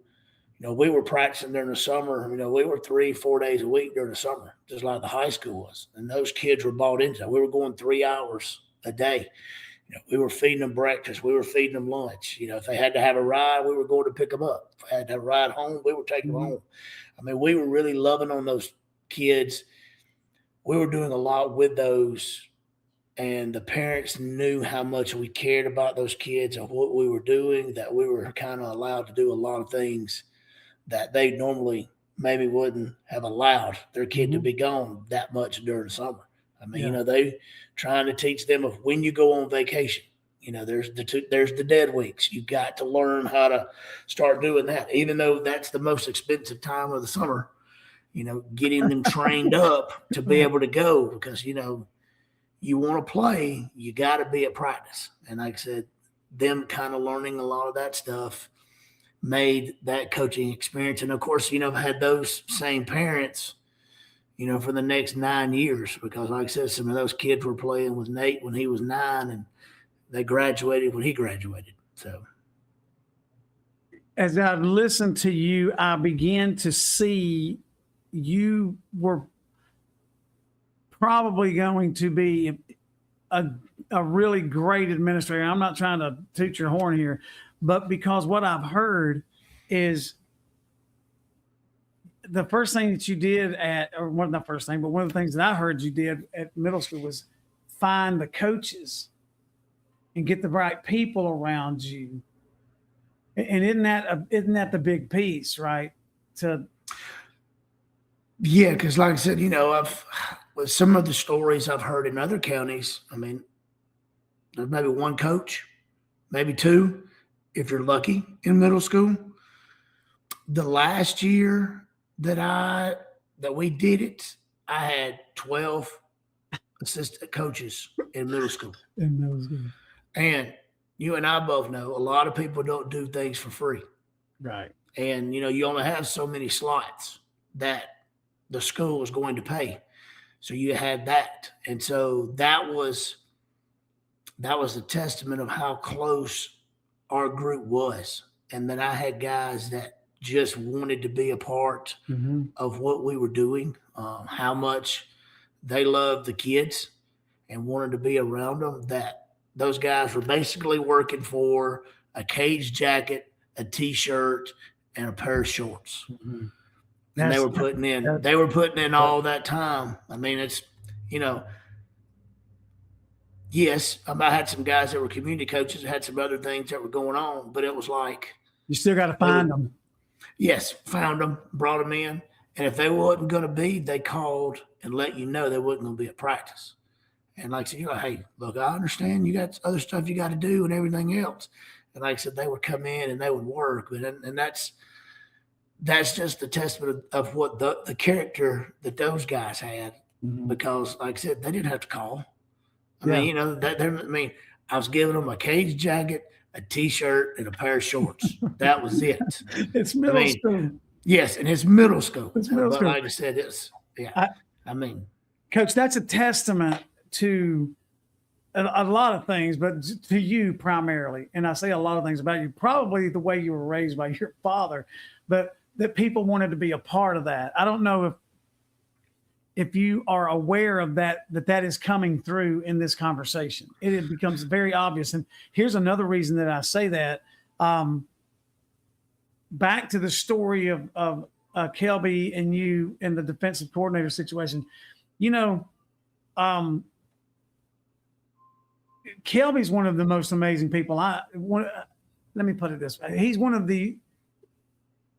we were practicing during the summer. We were 3-4 days a week during the summer, just like the high school was. And those kids were bought into that. We were going 3 hours a day. We were feeding them breakfast. We were feeding them lunch. If they had to have a ride, we were going to pick them up. If they had to have a ride home, we were taking them home. I mean, we were really loving on those kids. We were doing a lot with those, and the parents knew how much we cared about those kids and what we were doing, that we were kind of allowed to do a lot of things that they normally maybe wouldn't have allowed their kid to be gone that much during the summer. I mean, they trying to teach them of when you go on vacation, there's the dead weeks. You've got to learn how to start doing that, even though that's the most expensive time of the summer, getting them trained up to be able to go, because, you want to play, you got to be at practice. And like I said, them kind of learning a lot of that stuff made that coaching experience. And of course, I've had those same parents, for the next 9 years, because like I said, some of those kids were playing with Nate when he was 9, and they graduated when he graduated. So
as I listened to you, I began to see you were probably going to be a really great administrator. I'm not trying to toot your horn here, but because what I've heard is the first thing that you did one of the things that I heard you did at middle school was find the coaches and get the right people around you. And isn't that the big piece, right?
Yeah, because like I said, with some of the stories I've heard in other counties, I mean, there's maybe one coach, maybe two, if you're lucky, in middle school. The last year that we did it, I had 12 assistant coaches in middle school. And you and I both know a lot of people don't do things for free.
Right.
And, you only have so many slots that the school is going to pay. So you had that. And so that was a testament of how close our group was. And then I had guys that just wanted to be a part of what we were doing, how much they loved the kids and wanted to be around them, that those guys were basically working for a cage jacket, a T-shirt, and a pair of shorts. And they were putting in all that time. I mean, it's, yes, I had some guys that were community coaches that had some other things that were going on, but it was like,
you still got to find them.
Yes, found them, brought them in. And if they wasn't going to be, they called and let you know they wasn't going to be at practice. And like I said, hey, look, I understand you got other stuff you got to do and everything else. And like I said, they would come in and they would work. And that's just the testament of what the character that those guys had. Because like I said, they didn't have to call. I mean, I was giving them a cage jacket, a T-shirt, and a pair of shorts. That was it.
It's middle school.
Yes, and it's middle school.
But
like I said, Coach,
that's a testament to a lot of things, but to you primarily, and I say a lot of things about you, probably the way you were raised by your father, but that people wanted to be a part of that. I don't know if you are aware of that is coming through in this conversation. It becomes very obvious. And here's another reason that I say that. Back to the story of Kelby and you and the defensive coordinator situation, Kelby's one of the most amazing people. Let me put it this way. He's one of the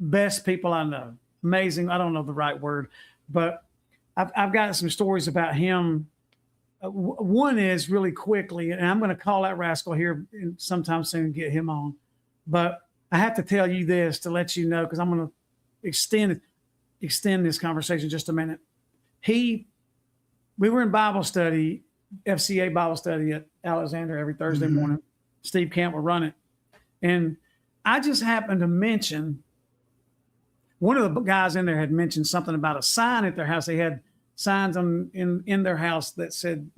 best people I know. Amazing. I don't know the right word, but I've got some stories about him. One is really quickly, and I'm going to call that rascal here sometime soon and get him on. But I have to tell you this to let you know, because I'm going to extend this conversation just a minute. We were in Bible study, FCA Bible study at Alexander every Thursday morning. Steve Camp will run it. And I just happened to mention, one of the guys in there had mentioned something about a sign at their house. They had signs in their house that said,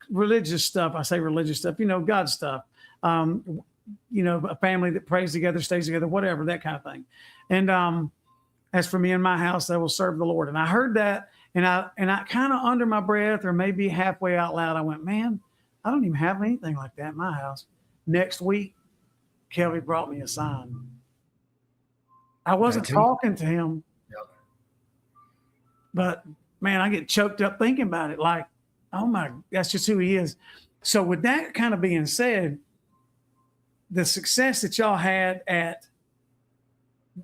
religious stuff. I say religious stuff, God stuff. A family that prays together, stays together, whatever, that kind of thing. And as for me and my house, I will serve the Lord. And I heard that, and I kind of under my breath, or maybe halfway out loud, I went, man, I don't even have anything like that in my house. Next week, Kelby brought me a sign. I wasn't talking to him, but man, I get choked up thinking about it. Like, oh my, that's just who he is. So with that kind of being said, the success that y'all had at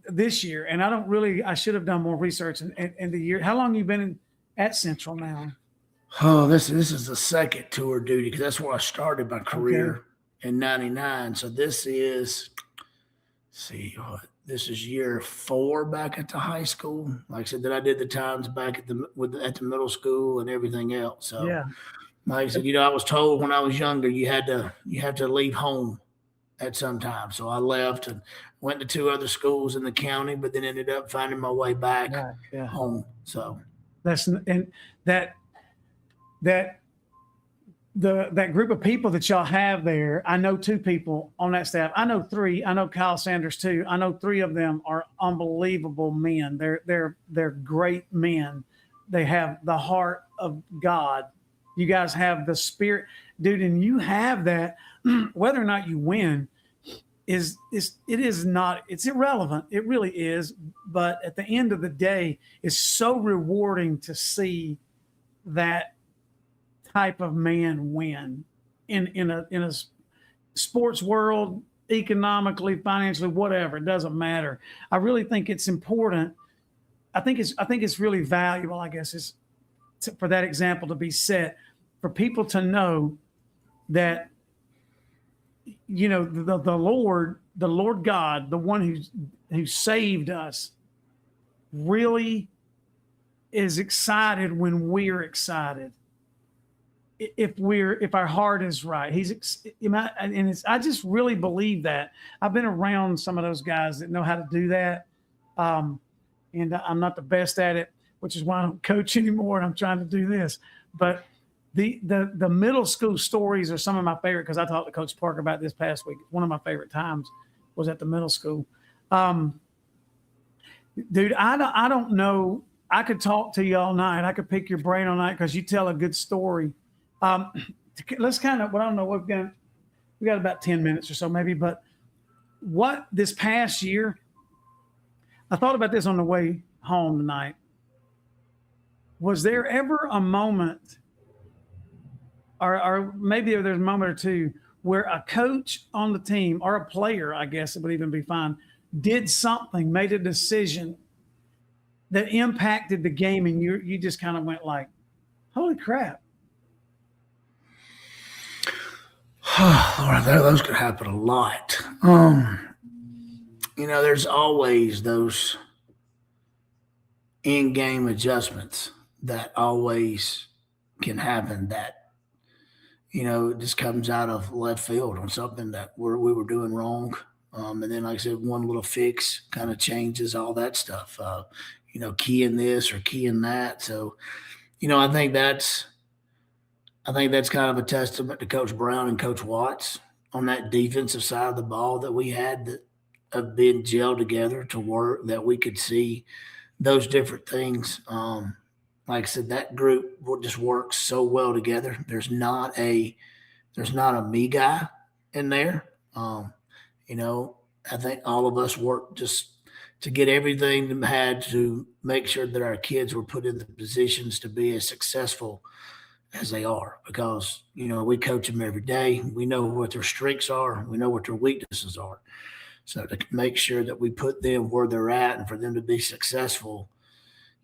this year, and I should have done more research in the year. How long you been at Central now?
Oh, this is the second tour duty, because that's where I started my career in '99. So this is, this is year 4 back at the high school. Like I said, then I did the times back at the middle school and everything else. So
yeah,
like I said, I was told when I was younger, you had to leave home at some time. So I left and went to 2 other schools in the county, but then ended up finding my way back home. So that group of people that y'all have there, I know 2 people on that staff. I know 3. I know Kyle Sanders too. I know 3 of them are unbelievable men. They're great men. They have the heart of God. You guys have the spirit, dude, and you have that. Whether or not you win it's irrelevant. It really is. But at the end of the day, it's so rewarding to see that type of man win in a sports world, economically, financially, whatever. It doesn't matter. I really think it's important. I think it's really valuable, I guess, for that example to be set, for people to know that, the Lord God, the one who saved us, really is excited when we're excited. If our heart is right, I just really believe that. I've been around some of those guys that know how to do that. And I'm not the best at it, which is why I don't coach anymore. And I'm trying to do this, but the middle school stories are some of my favorite, because I talked to Coach Parker about this past week. One of my favorite times was at the middle school. Dude, I don't know. I could talk to you all night. I could pick your brain all night because you tell a good story. Let's kind of, I don't know, we got about 10 minutes or so maybe, but what this past year, I thought about this on the way home tonight. Was there ever a moment, or maybe there's a moment or two, where a coach on the team, or a player, I guess it would even be fine, did something, made a decision that impacted the game, and you just kind of went like, holy crap. Lord, those could happen a lot. There's always those in-game adjustments that always can happen, that it just comes out of left field on something that we were doing wrong. And then, like I said, one little fix kind of changes all that stuff, keying this or keying that. So, I think that's I think that's kind of a testament to Coach Brown and Coach Watts on that defensive side of the ball that we had that of being gelled together to work, that we could see those different things. Like I said, that group just works so well together. There's not a me guy in there. You know, I think all of us work just to get everything had to make sure that our kids were put in the positions to be as successful as they are, because you know we coach them every day. We know what their strengths are. We know what their weaknesses are. So to make sure that we put them where they're at and for them to be successful,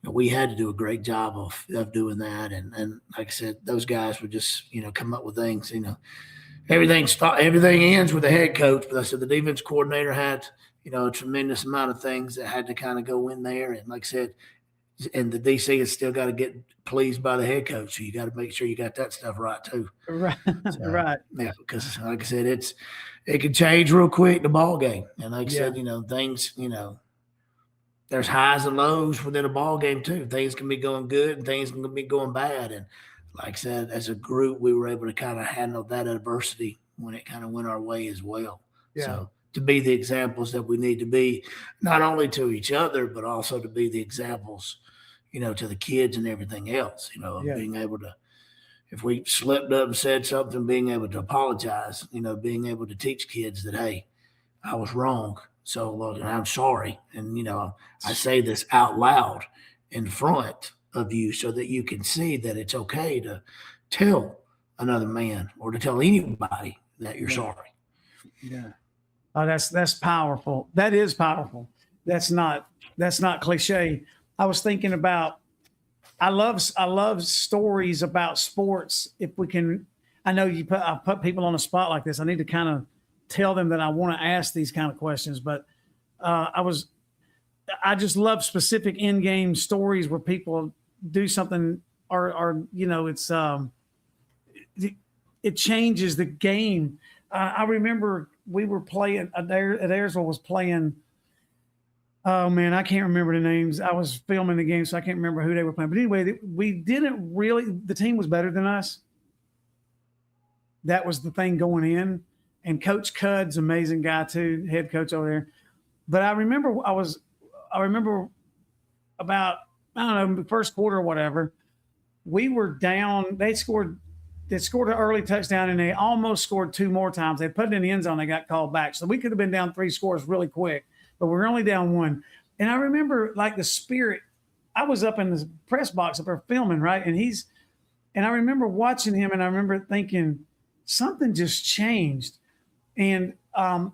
you know, we had to do a great job of doing that. And like I said, those guys would just, you know, come up with things, you know, everything ends with the head coach. But I said the defense coordinator had, you know, a tremendous amount of things that had to kind of go in there. And like I said, and the DC has still got to get pleased by the head coach. So you got to make sure you got that stuff right too.
Right.
So,
Right.
Yeah, because like I said, it can change real quick, the ball game. And like I said, you know, things, you know, there's highs and lows within a ball game too. Things can be going good and things can be going bad. And like I said, as a group, we were able to kind of handle that adversity when it kind of went our way as well.
Yeah.
So to be the examples that we need to be, not only to each other, but also to be the examples, you know, to the kids and everything else, you know, of being able to, if we slipped up and said something, being able to apologize, you know, being able to teach kids that, hey, I was wrong. So look, and I'm sorry. And, you know, I say this out loud in front of you so that you can see that it's okay to tell another man or to tell anybody that you're sorry.
Yeah. Oh, that's powerful. That is powerful. That's not cliche. I was thinking about, I love stories about sports. If we can, I know I put people on the spot like this. I need to kind of tell them that I want to ask these kind of questions, but I just love specific in-game stories where people do something or you know, it changes the game. I remember we were playing at Ayersville was playing. Oh man, I can't remember the names. I was filming the game, so I can't remember who they were playing. But anyway, the team was better than us. That was the thing going in. And Coach Cudd's amazing guy too, head coach over there. But I remember about, I don't know, the first quarter or whatever, we were down. They scored an early touchdown and they almost scored two more times. They put it in the end zone. They got called back. So we could have been down 3 scores really quick, but we were only down 1. And I remember like the spirit, I was up in the press box up there filming, right? And I remember watching him and I remember thinking something just changed. And I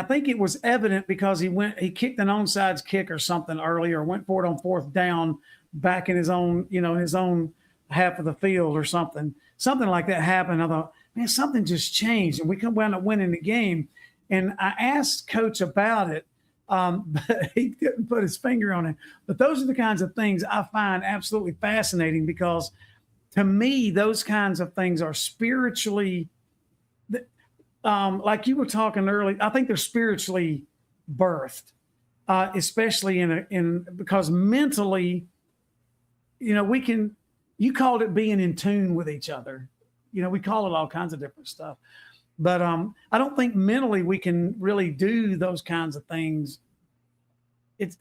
think it was evident because he kicked an onside kick or something early, or went for it on 4th down back in his own half of the field or something like that happened. I thought, man, something just changed, and we wound up winning the game. And I asked Coach about it, but he didn't put his finger on it. But those are the kinds of things I find absolutely fascinating, because to me, those kinds of things are spiritually, like you were talking earlier, I think they're spiritually birthed, especially because mentally, you know, you called it being in tune with each other. You know, we call it all kinds of different stuff. But I don't think mentally we can really do those kinds of things.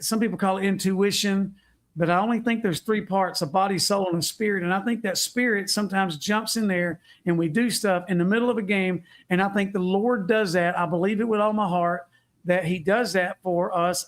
Some people call it intuition, but I only think there's 3 parts: a body, soul, and a spirit. And I think that spirit sometimes jumps in there and we do stuff in the middle of a game. And I think the Lord does that. I believe it with all my heart that he does that for us.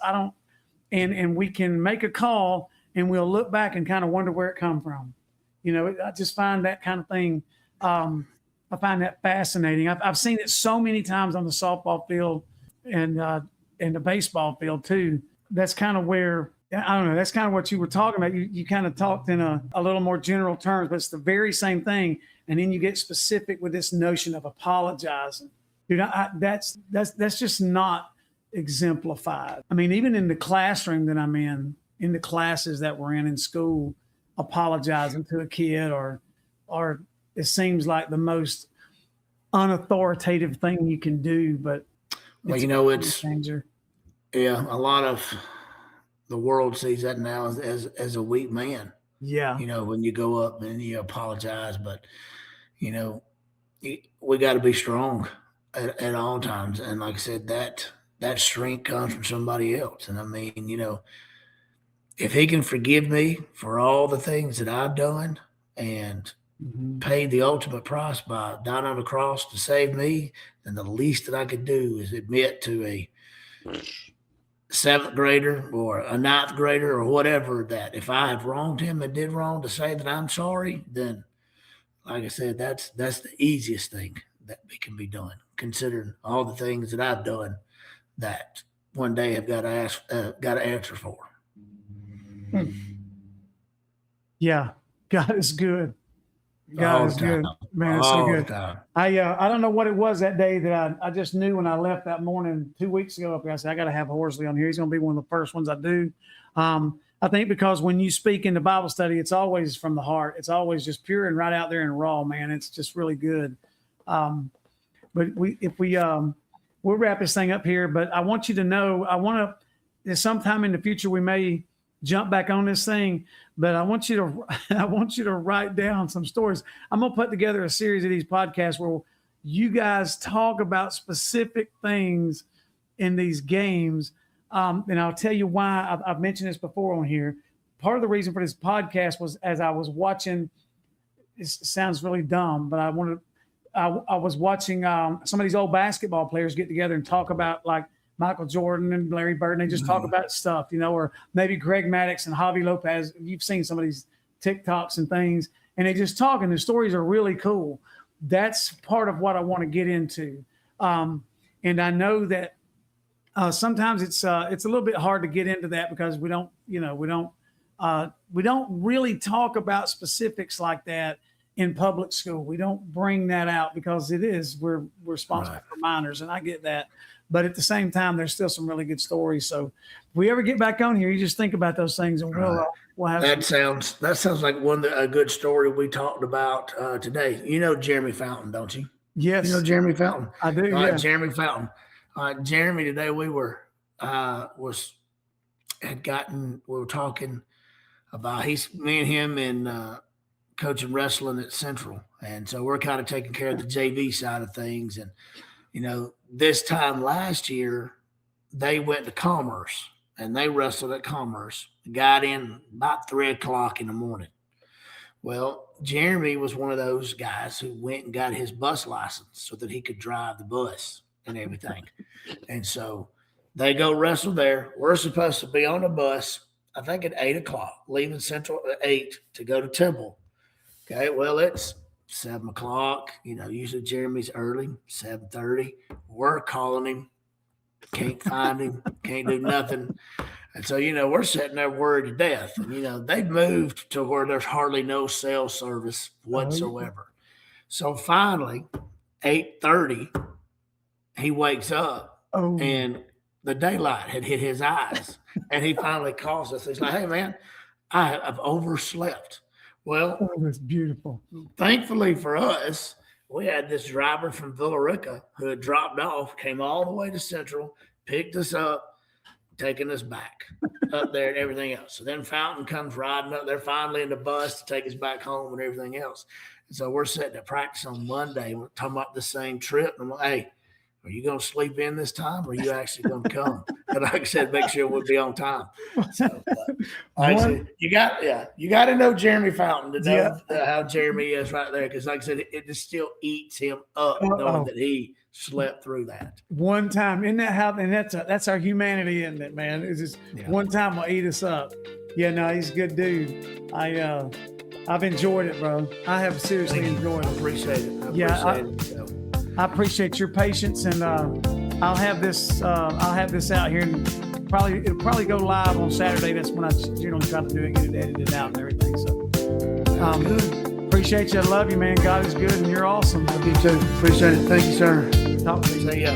And we can make a call and we'll look back and kind of wonder where it come from. You know, I just find that kind of thing. I find that fascinating. I've seen it so many times on the softball field and the baseball field too. That's kind of where, I don't know, that's kind of what you were talking about. You kind of talked in a little more general terms, but it's the very same thing. And then you get specific with this notion of apologizing. Dude, that's just not exemplified. I mean, even in the classroom that I'm in the classes that we're in school, apologizing to a kid or it seems like the most unauthoritative thing you can do, but
well, you know, it's
changer.
Yeah, a lot of the world sees that now as a weak man.
Yeah.
When you go up and you apologize, but we got to be strong at all times. And like I said, that strength comes from somebody else. And I mean, if he can forgive me for all the things that I've done and paid the ultimate price by dying on the cross to save me, then the least that I could do is admit to a 7th grader or a 9th grader or whatever that if I have wronged him and did wrong, to say that I'm sorry, then like I said, that's the easiest thing that can be done, considering all the things that I've done that one day I've got to answer for.
Yeah, God is good. God is good, man. It's so good. I don't know what it was that day that I just knew when I left that morning 2 weeks ago up here. I said I got to have Horsley on here. He's going to be one of the first ones I do. I think because when you speak in the Bible study, it's always from the heart. It's always just pure and right out there and raw, man. It's just really good. But we'll wrap this thing up here. But I want you to know, sometime in the future we may jump back on this thing, but I want you to write down some stories. I'm gonna put together a series of these podcasts where you guys talk about specific things in these games. And I'll tell you why. I've mentioned this before on here. Part of the reason for this podcast was as I was watching, it sounds really dumb, but I was watching some of these old basketball players get together and talk about like Michael Jordan and Larry Bird, and they just talk about stuff, or maybe Greg Maddux and Javi Lopez. You've seen some of these TikToks and things, and they just talk, and the stories are really cool. That's part of what I want to get into. And I know that sometimes it's a little bit hard to get into that because we don't really talk about specifics like that in public school. We don't bring that out because we're responsible for minors, and I get that. But at the same time, there's still some really good stories. So if we ever get back on here, you just think about those things, and we'll have. That
sounds like a good story we talked about today. You know Jeremy Fountain, don't you?
Yes.
You know Jeremy Fountain.
I do.
Jeremy Fountain. Jeremy, today we were talking about me and him and coaching wrestling at Central, and so we're kind of taking care of the JV side of things. And this time last year, they went to Commerce and they wrestled at Commerce. Got in about 3:00 in the morning. Well, Jeremy was one of those guys who went and got his bus license so that he could drive the bus and everything. And so they go wrestle there. We're supposed to be on the bus, I think at 8:00, leaving Central at 8 to go to Temple. Okay, well, it's 7:00. Usually Jeremy's early, 7:30. We're calling him, can't find him, can't do nothing. And so, we're sitting there worried to death. And, they've moved to where there's hardly no cell service whatsoever. So finally, 8:30, he wakes up and the daylight had hit his eyes. And he finally calls us. He's like, "Hey, man, I've overslept." Well,
that's beautiful.
Thankfully for us, we had this driver from Villa Rica who had dropped off, came all the way to Central, picked us up, taking us back up there and everything else. So then Fountain comes riding up there finally in the bus to take us back home and everything else. And so we're sitting at practice on Monday. We're talking about the same trip. And I'm like, "Hey, are you going to sleep in this time, or are you actually going to come?" And like I said, make sure we'll be on time. So, you got to know Jeremy Fountain to know how Jeremy is right there. Because like I said, it just still eats him up knowing that he slept through that.
One time, isn't that how? And that's our humanity, isn't it, man? It's just one time will eat us up. Yeah, no, he's a good dude. I've enjoyed it, bro. I have seriously enjoyed it.
I appreciate it.
I appreciate your patience, and I'll have this out here, and it'll probably go live on Saturday. That's when I generally try to do it, get it edited out and everything. So, appreciate you. I love you, man. God is good, and you're awesome.
You too. Appreciate it. Thank you, sir.
Talk to you.
See ya.